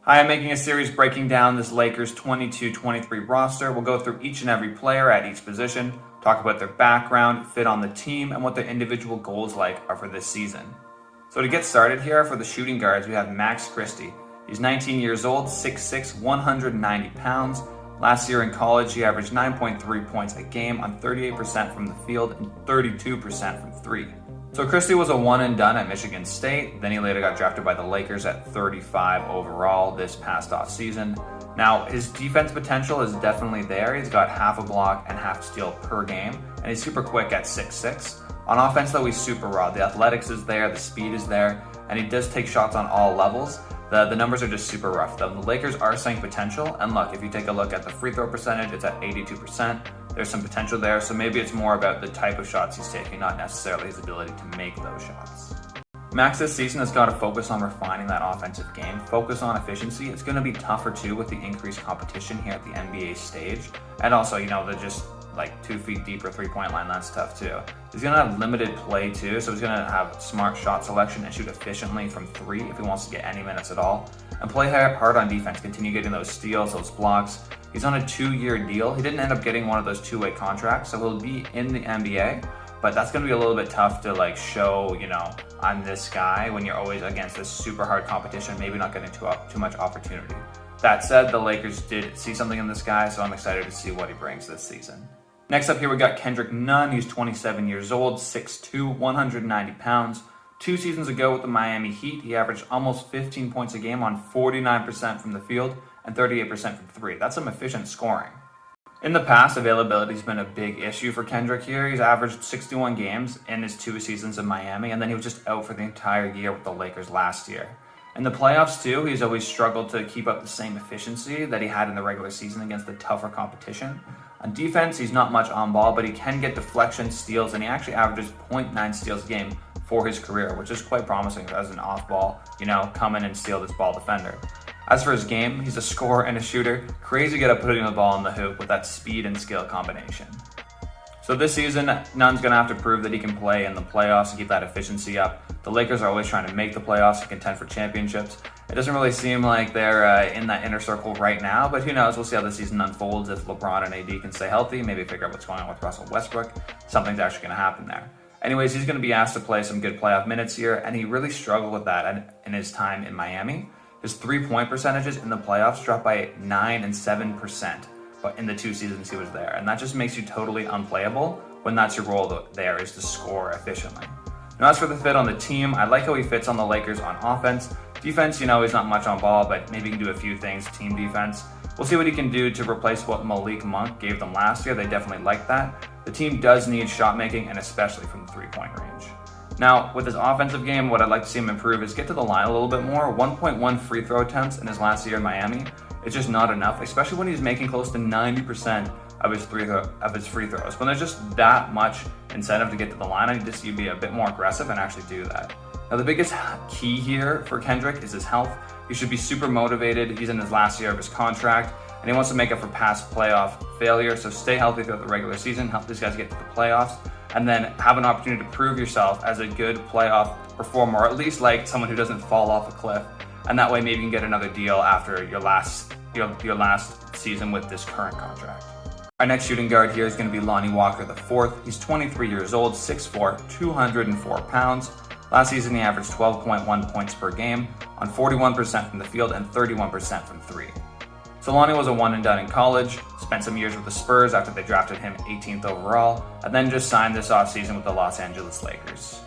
Hi, I'm making a series breaking down this Lakers 22-23 roster. We'll go through each and every player at each position, talk about their background, fit on the team, and what their individual goals are for this season. So to get started here, for the shooting guards, we have Max Christie. He's 19 years old, 6'6", 190 pounds. Last year in college, he averaged 9.3 points a game on 38% from the field and 32% from three. So Christie was a one and done at Michigan State. Then he later got drafted by the Lakers at 35 overall this past offseason. Now, his defense potential is definitely there. He's got half a block and half steal per game, and he's super quick at 6'6". On offense, though, he's super raw. The athletics is there, the speed is there, and he does take shots on all levels. The numbers are just super rough, though. The Lakers are seeing potential, and look, if you take a look at the free throw percentage, it's at 82%. There's some potential there, so maybe it's more about the type of shots he's taking, not necessarily his ability to make those shots. Max this season has got to focus on refining that offensive game, focus on efficiency. It's going to be tougher too with the increased competition here at the NBA stage. And also, they're just like 2 feet deeper three-point line, that's tough too. He's going to have limited play too, so he's going to have smart shot selection and shoot efficiently from three if he wants to get any minutes at all. And play hard on defense, continue getting those steals, those blocks. He's on a 2-year deal. He didn't end up getting one of those two-way contracts, so he'll be in the NBA, but that's going to be a little bit tough to show, I'm this guy when you're always against this super hard competition, maybe not getting too much opportunity. That said, the Lakers did see something in this guy, so I'm excited to see what he brings this season. Next up here, we got Kendrick Nunn. He's 27 years old, 6'2", 190 pounds. 2 seasons ago with the Miami Heat, he averaged almost 15 points a game on 49% from the field and 38% from three. That's some efficient scoring. In the past, availability has been a big issue for Kendrick here. He's averaged 61 games in his 2 seasons in Miami, and then he was just out for the entire year with the Lakers last year. In the playoffs too, he's always struggled to keep up the same efficiency that he had in the regular season against the tougher competition. On defense, he's not much on ball, but he can get deflection, steals, and he actually averages 0.9 steals a game for his career, which is quite promising as an off-ball, come in and steal this ball defender. As for his game, he's a scorer and a shooter, crazy good at putting the ball in the hoop with that speed and skill combination. So this season, Nunn's going to have to prove that he can play in the playoffs and keep that efficiency up. The Lakers are always trying to make the playoffs and contend for championships. It doesn't really seem like they're in that inner circle right now, but who knows? We'll see how the season unfolds. If LeBron and AD can stay healthy, maybe figure out what's going on with Russell Westbrook. Something's actually going to happen there. Anyways, he's going to be asked to play some good playoff minutes here, and he really struggled with that in his time in Miami. His three-point percentages in the playoffs dropped by 9% and 7%, but in the 2 seasons he was there. And that just makes you totally unplayable when that's your role there, is to score efficiently. Now, as for the fit on the team, I like how he fits on the Lakers on offense. Defense, he's not much on ball, but maybe he can do a few things, team defense. We'll see what he can do to replace what Malik Monk gave them last year. They definitely like that. The team does need shot making, and especially from the three-point range. Now, with his offensive game, what I'd like to see him improve is get to the line a little bit more. 1.1 free throw attempts in his last year in Miami. It's just not enough, especially when he's making close to 90% of his free throws. When there's just that much incentive to get to the line, I need to see you be a bit more aggressive and actually do that. Now, the biggest key here for Kendrick is his health. He should be super motivated. He's in his last year of his contract, and he wants to make up for past playoff failure. So stay healthy throughout the regular season, help these guys get to the playoffs, and then have an opportunity to prove yourself as a good playoff performer, or at least like someone who doesn't fall off a cliff. And that way maybe you can get another deal after your last season with this current contract. Our next shooting guard here is going to be Lonnie Walker IV. He's 23 years old, 6'4", 204 pounds. Last season he averaged 12.1 points per game on 41% from the field and 31% from three. So Lonnie was a one and done in college, spent some years with the Spurs after they drafted him 18th overall, and then just signed this offseason with the Los Angeles Lakers.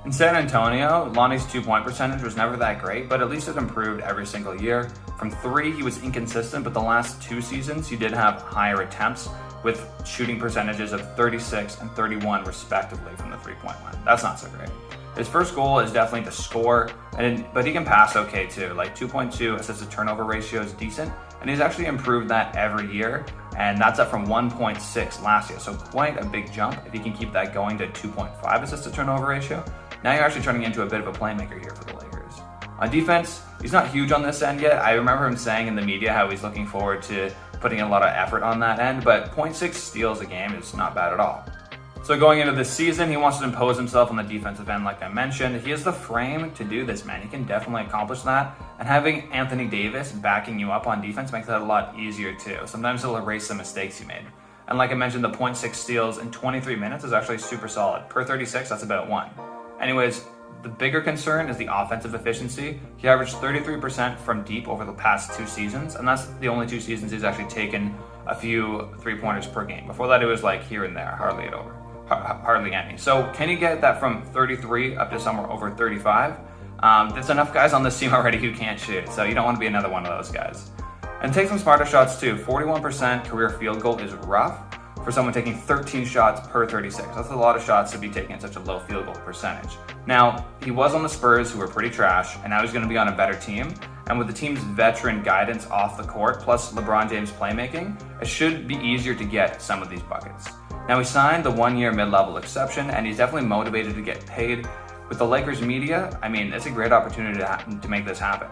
In San Antonio, Lonnie's 2-point percentage was never that great, but at least it improved every single year. From three, he was inconsistent, but the last 2 seasons, he did have higher attempts with shooting percentages of 36 and 31 respectively from the three-point line. That's not so great. His first goal is definitely to score, but he can pass okay too. Like 2.2 assist to turnover ratio is decent, and he's actually improved that every year, and that's up from 1.6 last year. So quite a big jump if he can keep that going to 2.5 assist to turnover ratio. Now you're actually turning into a bit of a playmaker here for the Lakers. On defense, he's not huge on this end yet. I remember him saying in the media how he's looking forward to putting a lot of effort on that end, but 0.6 steals a game is not bad at all. So going into this season, he wants to impose himself on the defensive end, like I mentioned. He has the frame to do this, man. He can definitely accomplish that. And having Anthony Davis backing you up on defense makes that a lot easier too. Sometimes he'll erase the mistakes you made. And like I mentioned, the 0.6 steals in 23 minutes is actually super solid. Per 36, that's about 1. Anyways, the bigger concern is the offensive efficiency. He averaged 33% from deep over the past 2 seasons, and that's the only 2 seasons he's actually taken a few three-pointers per game. Before that, it was like here and there, hardly any. So can you get that from 33 up to somewhere over 35? There's enough guys on this team already who can't shoot, so you don't want to be another one of those guys. And take some smarter shots too. 41% career field goal is rough for someone taking 13 shots per 36. That's a lot of shots to be taking at such a low field goal percentage. Now, he was on the Spurs, who were pretty trash, and now he's going to be on a better team. And with the team's veteran guidance off the court, plus LeBron James playmaking, it should be easier to get some of these buckets. Now, he signed the 1-year mid-level exception, and he's definitely motivated to get paid. With the Lakers media, I mean, it's a great opportunity to make this happen.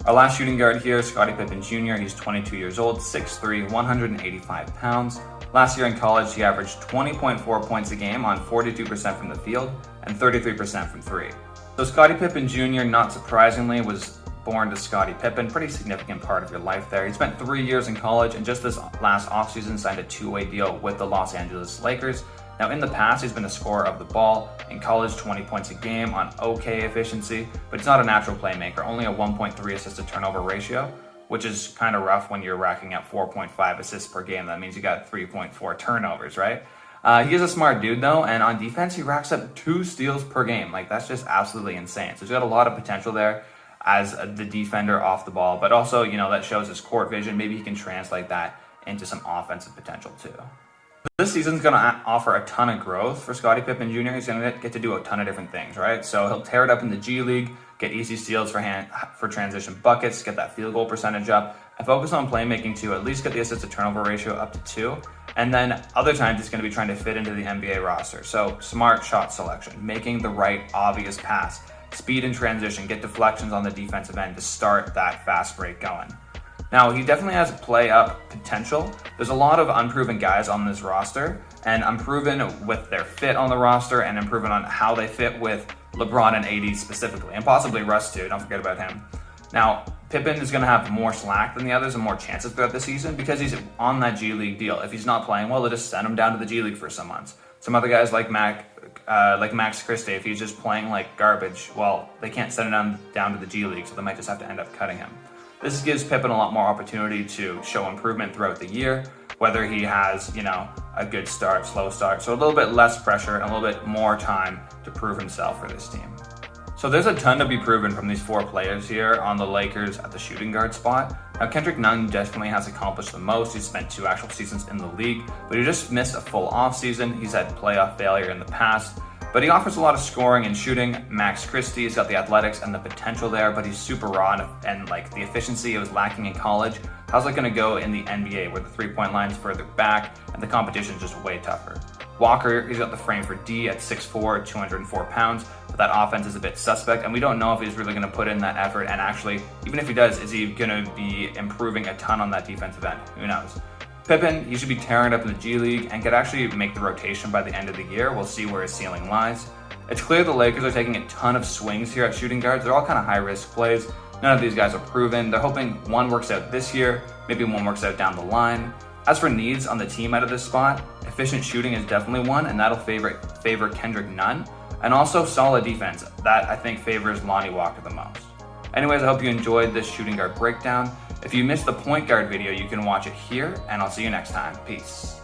Our last shooting guard here, Scotty Pippen Jr. He's 22 years old, 6'3", 185 pounds. Last year in college, he averaged 20.4 points a game on 42% from the field and 33% from 3. So Scotty Pippen Jr., not surprisingly, was born to Scottie Pippen, pretty significant part of your life there. He spent 3 years in college and just this last offseason signed a 2-way deal with the Los Angeles Lakers. Now in the past, he's been a scorer of the ball. In college, 20 points a game on okay efficiency, but he's not a natural playmaker, only a 1.3 assist to turnover ratio, which is kind of rough when you're racking up 4.5 assists per game. That means you got 3.4 turnovers, right? He is a smart dude though, and on defense, he racks up 2 steals per game. Like that's just absolutely insane. So he's got a lot of potential there as the defender off the ball, but also, you know, that shows his court vision. Maybe he can translate that into some offensive potential too. This season's going to offer a ton of growth for Scottie Pippen Jr. He's going to get to do a ton of different things, right? So he'll tear it up in the G League, get easy steals for transition buckets, get that field goal percentage up, and focus on playmaking to at least get the assist to turnover ratio up to 2. And then other times he's going to be trying to fit into the NBA roster. So smart shot selection, making the right obvious pass, speed in transition, get deflections on the defensive end to start that fast break going. Now, he definitely has play-up potential. There's a lot of unproven guys on this roster, and unproven with their fit on the roster and unproven on how they fit with LeBron and AD specifically, and possibly Russ too, don't forget about him. Now, Pippen is going to have more slack than the others and more chances throughout the season because he's on that G League deal. If he's not playing well, they'll just send him down to the G League for some months. Some other guys like Max Christie, if he's just playing like garbage, well, they can't send him down to the G League, so they might just have to end up cutting him. This gives Pippen a lot more opportunity to show improvement throughout the year, whether he has, you know, a good start, slow start. So a little bit less pressure and a little bit more time to prove himself for this team. So there's a ton to be proven from these 4 players here on the Lakers at the shooting guard spot. Now Kendrick Nunn definitely has accomplished the most. He's spent 2 actual seasons in the league, but he just missed a full off season. He's had playoff failure in the past. But he offers a lot of scoring and shooting. Max Christie, he's got the athletics and the potential there, but he's super raw and like the efficiency it was lacking in college. How's that going to go in the NBA where the 3-point line is further back and the competition is just way tougher? Walker, he's got the frame for D at 6'4", 204 pounds, but that offense is a bit suspect, and we don't know if he's really going to put in that effort. And actually, even if he does, is he going to be improving a ton on that defensive end? Who knows? Pippen, he should be tearing it up in the G League and could actually make the rotation by the end of the year. We'll see where his ceiling lies. It's clear the Lakers are taking a ton of swings here at shooting guards. They're all kind of high-risk plays. None of these guys are proven. They're hoping one works out this year, maybe one works out down the line. As for needs on the team out of this spot, efficient shooting is definitely one, and that'll favor Kendrick Nunn. And also solid defense. That, I think, favors Lonnie Walker the most. Anyways, I hope you enjoyed this shooting guard breakdown. If you missed the point guard video, you can watch it here, and I'll see you next time. Peace.